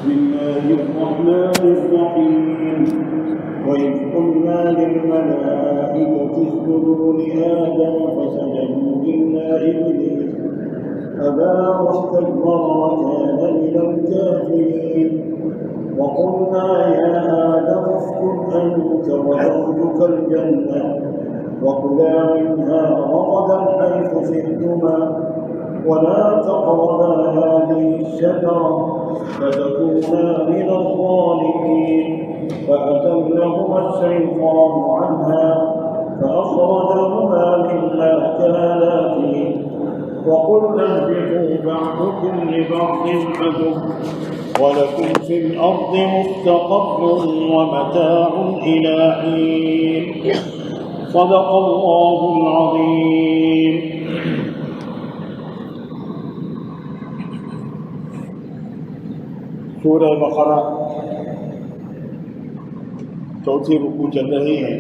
بسم الله الرحمن الرحيم وإذ قلنا للملائكة اسجدوا لآدم فسجدوا إلا إبليس أبى واستكبر وكان من الكافرين وقلنا يا آدم اسكن أنت وزوجك الجنة وكلا منها رغدا حيث شئتما ولا تقربا هذه الشجرة فتكونا من الظالمين فأزلهما الشيطان عنها فأخرجهما مما كانا فيه وقلنا اهبطوا بعضكم لبعض عدو ولكم في الأرض مستقر ومتاع إلى حين صدق الله العظيم. سورہ بقرہ چوتھی رکوع چل رہی ہے.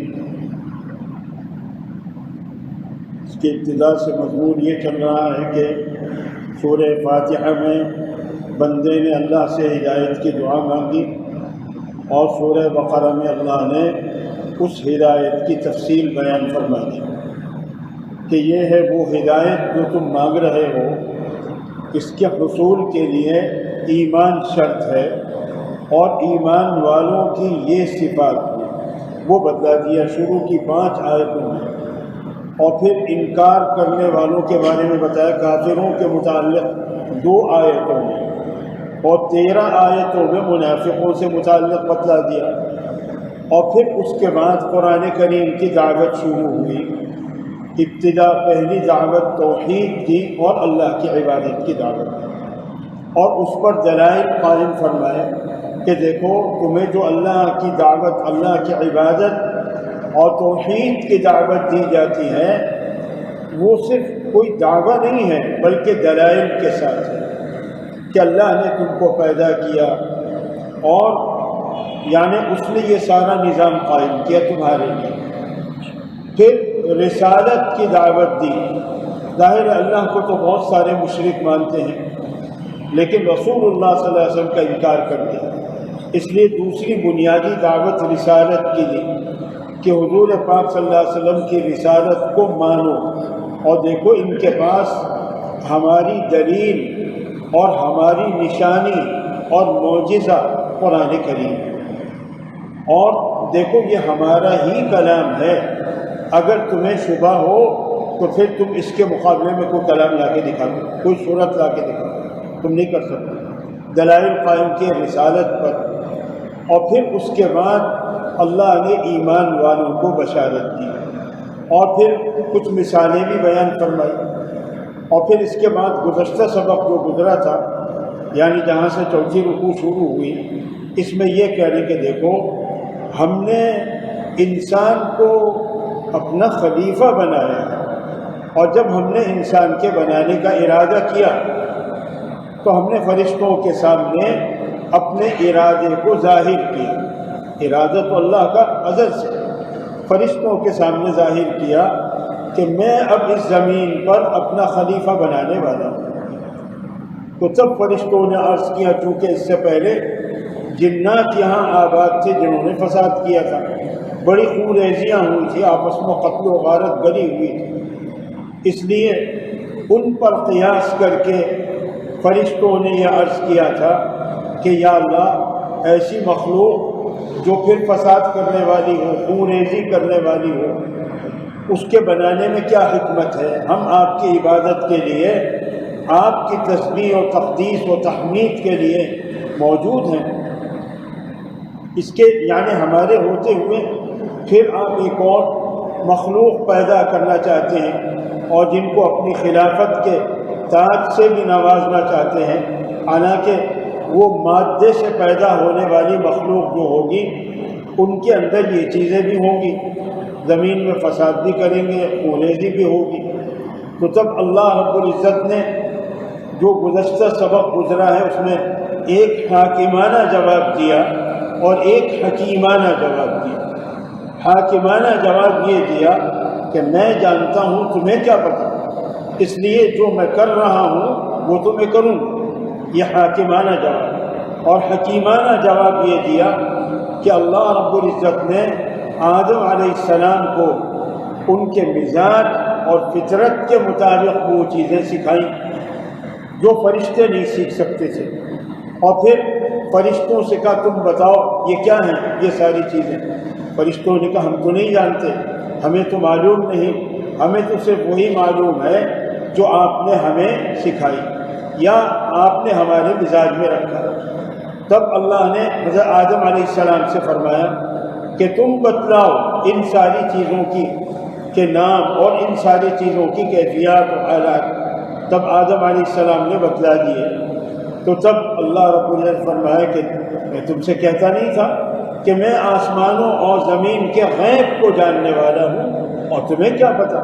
اس کی ابتدا سے مضمون یہ چل رہا ہے کہ سورہ فاتحہ میں بندے نے اللہ سے ہدایت کی دعا مانگی اور سورہ بقرہ میں اللہ نے اس ہدایت کی تفصیل بیان فرما دی کہ یہ ہے وہ ہدایت جو تم مانگ رہے ہو. اس کے حصول کے لیے ایمان شرط ہے اور ایمان والوں کی یہ صفات وہ بتلا دیا شروع کی 5 آیتوں میں، اور پھر انکار کرنے والوں کے بارے میں بتایا کافروں کے متعلق 2 آیتوں میں، اور 13 آیتوں میں منافقوں سے متعلق بتلا دیا. اور پھر اس کے بعد قرآن کریم کی دعوت شروع ہوئی. ابتدا پہلی دعوت توحید کی اور اللہ کی عبادت کی دعوت کی، اور اس پر دلائل قائم فرمائے کہ دیکھو تمہیں جو اللہ کی دعوت، اللہ کی عبادت اور توحید کی دعوت دی جاتی ہے وہ صرف کوئی دعوت نہیں ہے بلکہ دلائل کے ساتھ ہے کہ اللہ نے تم کو پیدا کیا اور یعنی اس نے یہ سارا نظام قائم کیا تمہارے لیے. پھر رسالت کی دعوت دی. ظاہر اللہ کو تو بہت سارے مشرک مانتے ہیں لیکن رسول اللہ صلی اللہ علیہ وسلم کا انکار کرتے ہیں، اس لیے دوسری بنیادی دعوت رسالت کی دی کہ حضور پاک صلی اللہ علیہ وسلم کی رسالت کو مانو اور دیکھو ان کے پاس ہماری دلیل اور ہماری نشانی اور معجزہ قرآن کریم، اور دیکھو یہ ہمارا ہی کلام ہے. اگر تمہیں شبہ ہو تو پھر تم اس کے مقابلے میں کوئی کلام لا کے دکھا دو، کوئی صورت لا کے دکھا دو، تم نہیں کر سکتے. دلائل قائم کیے رسالت پر، اور پھر اس کے بعد اللہ نے ایمان والوں کو بشارت دی اور پھر کچھ مثالیں بھی بیان فرمائی. اور پھر اس کے بعد گزشتہ سبق جو گزرا تھا یعنی جہاں سے چوتھی رکوع شروع ہوئی، اس میں یہ کہہ رہے کہ دیکھو ہم نے انسان کو اپنا خلیفہ بنایا ہے، اور جب ہم نے انسان کے بنانے کا ارادہ کیا تو ہم نے فرشتوں کے سامنے اپنے ارادے کو ظاہر کیا. ارادہ تو اللہ کا ازل سے، فرشتوں کے سامنے ظاہر کیا کہ میں اب اس زمین پر اپنا خلیفہ بنانے والا ہوں. تو تب فرشتوں نے عرض کیا، چونکہ اس سے پہلے جنات یہاں آباد تھے جنہوں نے فساد کیا تھا، بڑی خونریزیاں ہوئی تھی، آپس میں قتل و غارت گلی ہوئی تھی، اس لیے ان پر قیاس کر کے فرشتوں نے یہ عرض کیا تھا کہ یا اللہ ایسی مخلوق جو پھر فساد کرنے والی ہو، خونریزی کرنے والی ہو، اس کے بنانے میں کیا حکمت ہے؟ ہم آپ کی عبادت کے لیے، آپ کی تسبیح و تقدیس و تحمید کے لیے موجود ہیں. اس کے یعنی ہمارے ہوتے ہوئے پھر آپ ایک اور مخلوق پیدا کرنا چاہتے ہیں اور جن کو اپنی خلافت کے تاج سے بھی نوازنا چاہتے ہیں، حالانکہ وہ مادے سے پیدا ہونے والی مخلوق جو ہوگی ان کے اندر یہ چیزیں بھی ہوں گی، زمین میں فساد بھی کریں گے، خونریزی بھی ہوگی. تو تب اللہ رب العزت نے جو گزشتہ سبق گزرا ہے اس میں ایک حاکمانہ جواب دیا اور ایک حکیمانہ جواب دیا. حاکمانہ جواب یہ دیا کہ میں جانتا ہوں، تمہیں کیا پتہ، اس لیے جو میں کر رہا ہوں وہ تو میں کروں. یہ حاکمانہ جواب. اور حکیمانہ جواب یہ دیا کہ اللہ رب العزت نے آدم علیہ السلام کو ان کے مزاج اور فطرت کے مطابق وہ چیزیں سکھائیں جو فرشتے نہیں سیکھ سکتے تھے، اور پھر فرشتوں سے کہا تم بتاؤ یہ کیا ہیں یہ ساری چیزیں۔ فرشتوں نے کہا ہم تو نہیں جانتے، ہمیں تو معلوم نہیں، ہمیں تو صرف وہی معلوم ہے جو آپ نے ہمیں سکھائی یا آپ نے ہمارے مزاج میں رکھا۔ تب اللہ نے حضرت آدم علیہ السلام سے فرمایا کہ تم بتلاؤ ان ساری چیزوں کی کے نام اور ان ساری چیزوں کی کیفیات و حالات۔ تب آدم علیہ السلام نے بتلا دیے۔ تو تب اللہ رب العزت فرمایا کہ میں تم سے کہتا نہیں تھا کہ میں آسمانوں اور زمین کے غیب کو جاننے والا ہوں، اور تمہیں کیا پتہ؟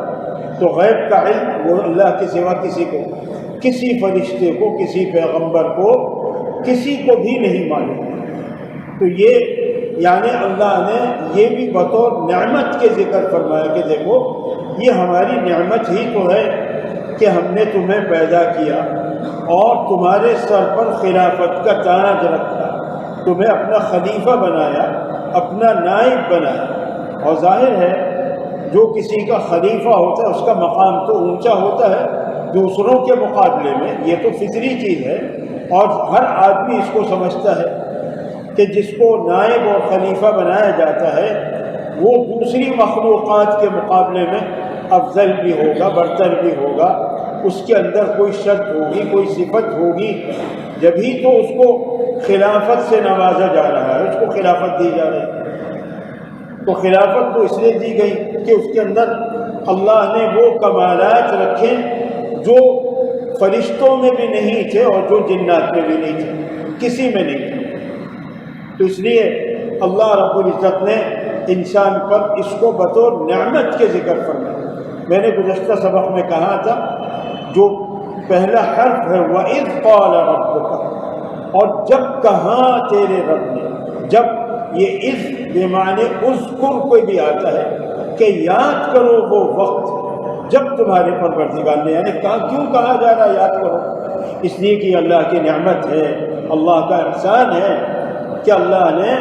تو غیب کا علم وہ اللہ کے سوا کسی کو، کسی فرشتے کو، کسی پیغمبر کو، کسی کو بھی نہیں معلوم۔ تو یہ یعنی اللہ نے یہ بھی بطور نعمت کے ذکر فرمایا کہ دیکھو یہ ہماری نعمت ہی تو ہے کہ ہم نے تمہیں پیدا کیا اور تمہارے سر پر خلافت کا تاج رکھا، تمہیں اپنا خلیفہ بنایا، اپنا نائب بنایا۔ اور ظاہر ہے جو کسی کا خلیفہ ہوتا ہے اس کا مقام تو اونچا ہوتا ہے دوسروں کے مقابلے میں، یہ تو فطری چیز ہے، اور ہر آدمی اس کو سمجھتا ہے کہ جس کو نائب اور خلیفہ بنایا جاتا ہے وہ دوسری مخلوقات کے مقابلے میں افضل بھی ہوگا، برتر بھی ہوگا، اس کے اندر کوئی شرط ہوگی، کوئی صفت ہوگی، جبھی تو اس کو خلافت سے نوازا جا رہا ہے، اس کو خلافت دی جا رہی ہے۔ تو خلافت تو اس لیے دی گئی کہ اس کے اندر اللہ نے وہ کمالات رکھے جو فرشتوں میں بھی نہیں تھے اور جو جنات میں بھی نہیں تھے، کسی میں نہیں تھے۔ تو اس لیے اللہ رب العزت نے انسان پر اس کو بطور نعمت کے ذکر فرمایا۔ میں نے گزشتہ سبق میں کہا تھا جو پہلا حرف ہے وَإِذْ قَالَ رَبُّكَ، اور جب کہا تیرے رب نے، جب یہ اذ بمعنی اذکر کوئی بھی آتا ہے کہ یاد کرو وہ وقت جب تمہارے پروردگار نے، یعنی کیوں کہا جا رہا یاد کرو؟ اس لیے کہ اللہ کی نعمت ہے، اللہ کا احسان ہے کہ اللہ نے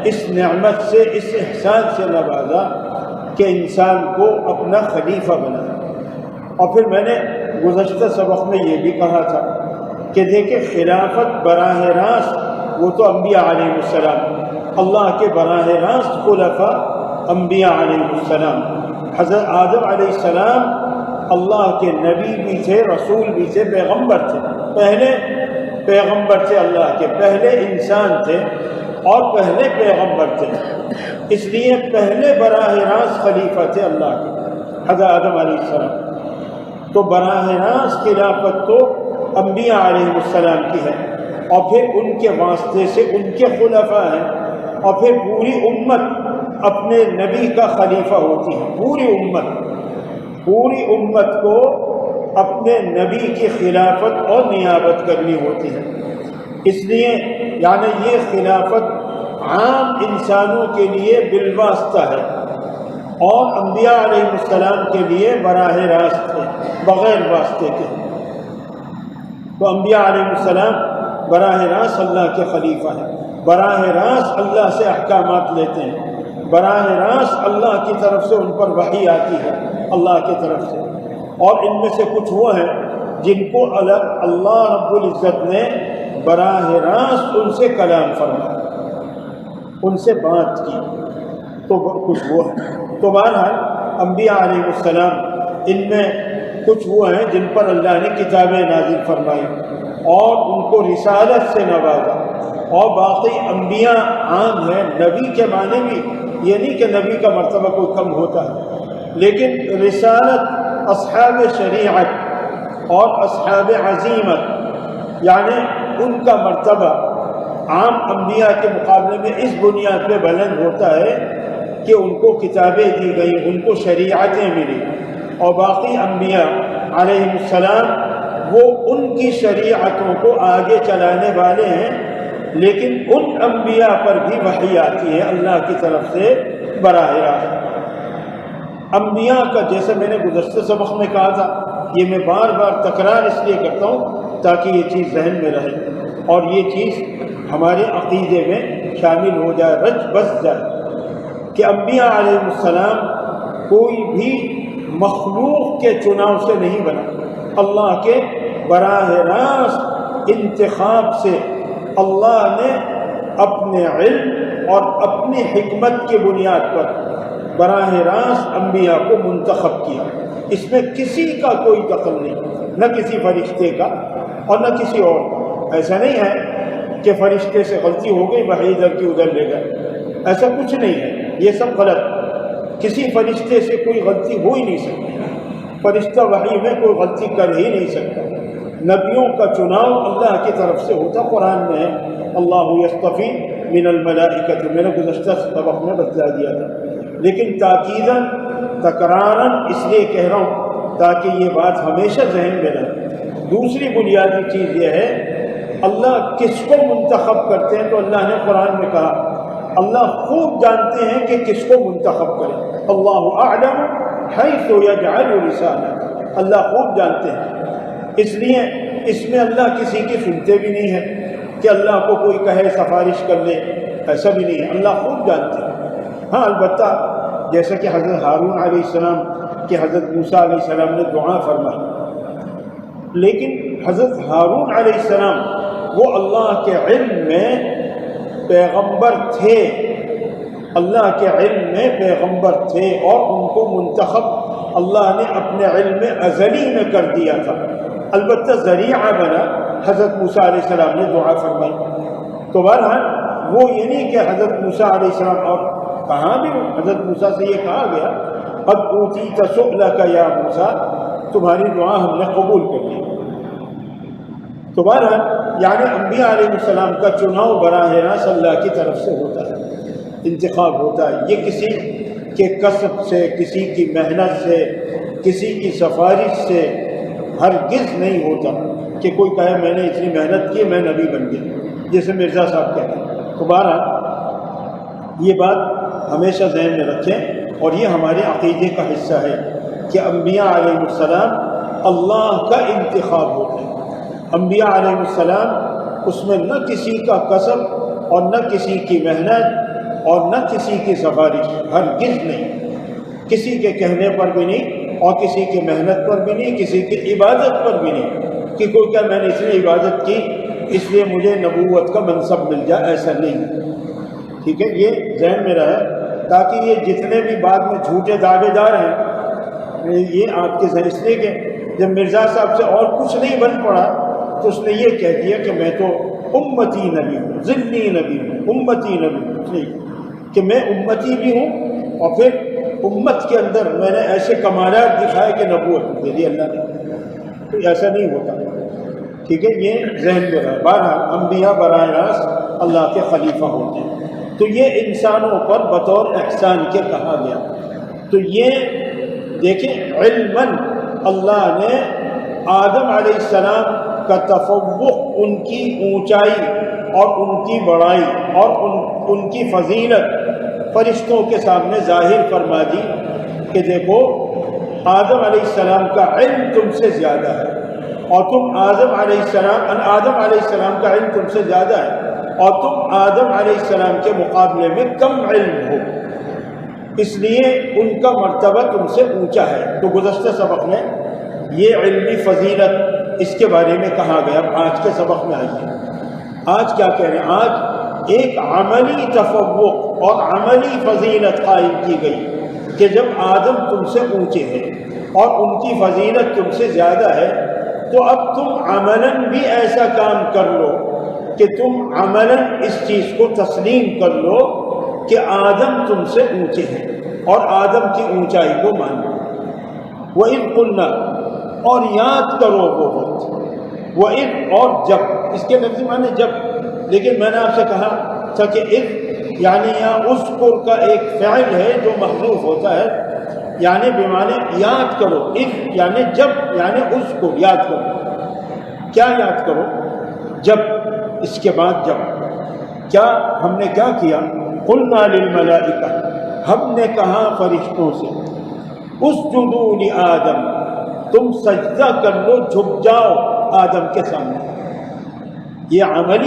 اس نعمت سے، اس احسان سے نوازا کہ انسان کو اپنا خلیفہ بنایا۔ اور پھر میں نے گزشتہ سبق میں یہ بھی کہا تھا کہ دیکھیں خلافت براہ راست وہ تو انبیاء علیہ السلام، اللہ کے براہ راست خلفاء انبیاء علیہ السلام۔ حضرت آدم علیہ السلام اللہ کے نبی بھی تھے، رسول بھی تھے، پیغمبر تھے، پہلے پیغمبر تھے، اللہ کے پہلے انسان تھے اور پہلے پیغمبر تھے، اس لیے پہلے براہ راست خلیفہ تھے اللہ کے حضرت آدم علیہ السلام۔ تو براہ راست خلافت تو انبیاء علیہ السلام کی ہے، اور پھر ان کے واسطے سے ان کے خلفاء ہیں، اور پھر پوری امت اپنے نبی کا خلیفہ ہوتی ہے۔ پوری امت کو اپنے نبی کی خلافت اور نیابت کرنی ہوتی ہے۔ اس لیے یعنی یہ خلافت عام انسانوں کے لیے بالواسطہ ہے اور انبیاء علیہ السلام کے لیے براہ راست ہے، بغیر واسطے کے۔ تو انبیاء علیہ السلام براہ راست اللہ کے خلیفہ ہیں، براہ راست اللہ سے احکامات لیتے ہیں، براہ راست اللہ کی طرف سے ان پر وحی آتی ہے اللہ کی طرف سے۔ اور ان میں سے کچھ وہ ہیں جن کو اللہ رب العزت نے براہ راست ان سے کلام فرمایا، ان سے بات کی، تو کچھ وہ ہیں۔ تو بہرحال انبیاء علیہ السلام ان میں کچھ وہ ہیں جن پر اللہ نے کتابیں نازل فرمائی اور ان کو رسالت سے نوازا، اور باقی انبیاء عام ہیں۔ نبی کے معنی بھی یہ نہیں کہ نبی کا مرتبہ کوئی کم ہوتا ہے، لیکن رسالت اصحاب شریعت اور اصحاب عزیمت، یعنی ان کا مرتبہ عام انبیاء کے مقابلے میں اس بنیاد پہ بلند ہوتا ہے کہ ان کو کتابیں دی گئیں، ان کو شریعتیں ملی، اور باقی انبیاء علیہ السلام وہ ان کی شریعتوں کو آگے چلانے والے ہیں، لیکن ان انبیاء پر بھی وحی آتی ہے اللہ کی طرف سے براہ راست۔ انبیاء کا جیسے میں نے گزشتہ سبق میں کہا تھا، یہ میں بار بار تکرار اس لیے کرتا ہوں تاکہ یہ چیز ذہن میں رہے، اور یہ چیز ہمارے عقیدے میں شامل ہو جائے، رچ بس جائے کہ انبیاء علیہ السلام کوئی بھی مخلوق کے چناؤ سے نہیں بنا، اللہ کے براہ راست انتخاب سے اللہ نے اپنے علم اور اپنی حکمت کی بنیاد پر براہ راست انبیاء کو منتخب کیا۔ اس میں کسی کا کوئی دخل نہیں، نہ کسی فرشتے کا اور نہ کسی اور۔ ایسا نہیں ہے کہ فرشتے سے غلطی ہو گئی، وحی ادھر کی ادھر لے گئے، ایسا کچھ نہیں ہے، یہ سب غلط۔ کسی فرشتے سے کوئی غلطی ہو ہی نہیں سکتی، فرشتہ وحی میں کوئی غلطی کر ہی نہیں سکتا۔ نبیوں کا چناؤ اللہ کی طرف سے ہوتا، قرآن میں ہے اللہ یصطفی من الملائکۃ، میں نے گزشتہ سبق میں بتلا دیا تھا، لیکن تاکیداً تکراراً اس لیے کہہ رہا ہوں تاکہ یہ بات ہمیشہ ذہن میں رہے۔ دوسری بنیادی چیز یہ ہے اللہ کس کو منتخب کرتے ہیں، تو اللہ نے قرآن میں کہا اللہ خوب جانتے ہیں کہ کس کو منتخب کریں، اللہ اعلم حیث یجعل رسالہ، اللہ خوب جانتے ہیں۔ اس لیے اس میں اللہ کسی کی سنتے بھی نہیں ہے کہ اللہ کو کوئی کہے سفارش کر لے، ایسا بھی نہیں ہے، اللہ خوب جانتے ہیں۔ ہاں البتہ جیسا کہ حضرت ہارون علیہ السلام کہ حضرت موسیٰ علیہ السلام نے دعا فرمائی، لیکن حضرت ہارون علیہ السلام وہ اللہ کے علم میں پیغمبر تھے، اللہ کے علم میں پیغمبر تھے، اور ان کو منتخب اللہ نے اپنے علم ازلی میں کر دیا تھا۔ البتہ ذریعہ بنا حضرت موسیٰ علیہ السلام نے دعا فرمائی۔ تو بہرحال وہ یہ نہیں کہ حضرت موسیٰ علیہ السلام، اور کہاں بھی حضرت موسیٰ سے یہ کہا گیا قد اوتیت سؤلک یا موسیٰ، تمہاری دعا ہم نے قبول کر لی۔ تو بہرحال یعنی انبیاء علیہ السلام کا چناؤ براہ راست اللہ کی طرف سے ہوتا ہے، انتخاب ہوتا ہے، یہ کسی کے کسب سے، کسی کی محنت سے، کسی کی سفارش سے ہرگز نہیں ہوتا کہ کوئی کہے میں نے اتنی محنت کی میں نبی بن گیا، جیسے مرزا صاحب کہتے ہیں۔ تو بہرحال یہ بات ہمیشہ ذہن میں رکھیں، اور یہ ہمارے عقیدے کا حصہ ہے کہ انبیاء علیہ السلام اللہ کا انتخاب ہوتے ہیں۔ انبیاء علیہ السلام اس میں نہ کسی کا کسب اور نہ کسی کی محنت اور نہ کسی کی سفارش، ہرگز نہیں، کسی کے کہنے پر بھی نہیں اور کسی کی محنت پر بھی نہیں، کسی کی عبادت پر بھی نہیں کہ کوئی کہ میں نے اس لیے عبادت کی اس لیے مجھے نبوت کا منصب مل جائے، ایسا نہیں۔ ٹھیک ہے، یہ ذہن میں رہے تاکہ یہ جتنے بھی بعد میں جھوٹے دعوے دار ہیں یہ آپ کے ذہن، اس لیے کہ جب مرزا صاحب سے اور کچھ نہیں بن پڑا تو اس نے یہ کہہ دیا کہ میں تو امتی نبی ہوں، ذلی نبی ہوں، امتی نبی ہوں، نہیں کہ میں امتی بھی ہوں اور پھر امت کے اندر میں نے ایسے کمالات دکھائے کہ نبوت دے دی اللہ نے، تو ایسا نہیں ہوتا۔ ٹھیک ہے، یہ ذہن میں رہا۔ بہرحال انبیاء براہ راست اللہ کے خلیفہ ہوتے ہیں، تو یہ انسانوں پر بطور احسان کے کہا گیا۔ تو یہ دیکھیں علماً اللہ نے آدم علیہ السلام کا تفوق، ان کی اونچائی اور ان کی بڑائی اور ان کی فضیلت فرشتوں کے سامنے ظاہر فرما دی کہ دیکھو آدم علیہ السلام کا علم تم سے زیادہ ہے، اور تم آدم علیہ السلام کا علم تم سے زیادہ ہے، اور تم آدم علیہ السلام کے مقابلے میں کم علم ہو، اس لیے ان کا مرتبہ تم سے اونچا ہے۔ تو گزشتہ سبق میں یہ علمی فضیلت اس کے بارے میں کہا گیا۔ آج کے سبق میں آئیے، آج کیا کہہ رہے ہیں؟ آج ایک عملی تفوق اور عملی فضیلت قائم کی گئی کہ جب آدم تم سے اونچے ہیں اور ان کی فضیلت تم سے زیادہ ہے، تو اب تم عملاً بھی ایسا کام کر لو کہ تم عملاً اس چیز کو تسلیم کر لو کہ آدم تم سے اونچے ہیں اور آدم کی اونچائی کو مانو۔ وَإِذْ قُلْنَا، اور یاد کرو وہ وقت، وَإِذْ اور جب، اس کے لفظی معنی جب، لیکن میں نے آپ سے کہا تھا کہ اذ یعنی یہاں اذکر کا ایک فعل ہے جو محذوف ہوتا ہے، یعنی بمعنی یاد کرو، اذ یعنی جب، یعنی اذکر یاد کرو۔ کیا یاد کرو؟ جب، اس کے بعد جب کیا ہم نے کیا کیا؟ قلنا للملائکہ، ہم نے کہا فرشتوں سے، اسجدوا لآدم، تم سجدہ کر لو، جھک جاؤ آدم کے سامنے۔ یہ عملی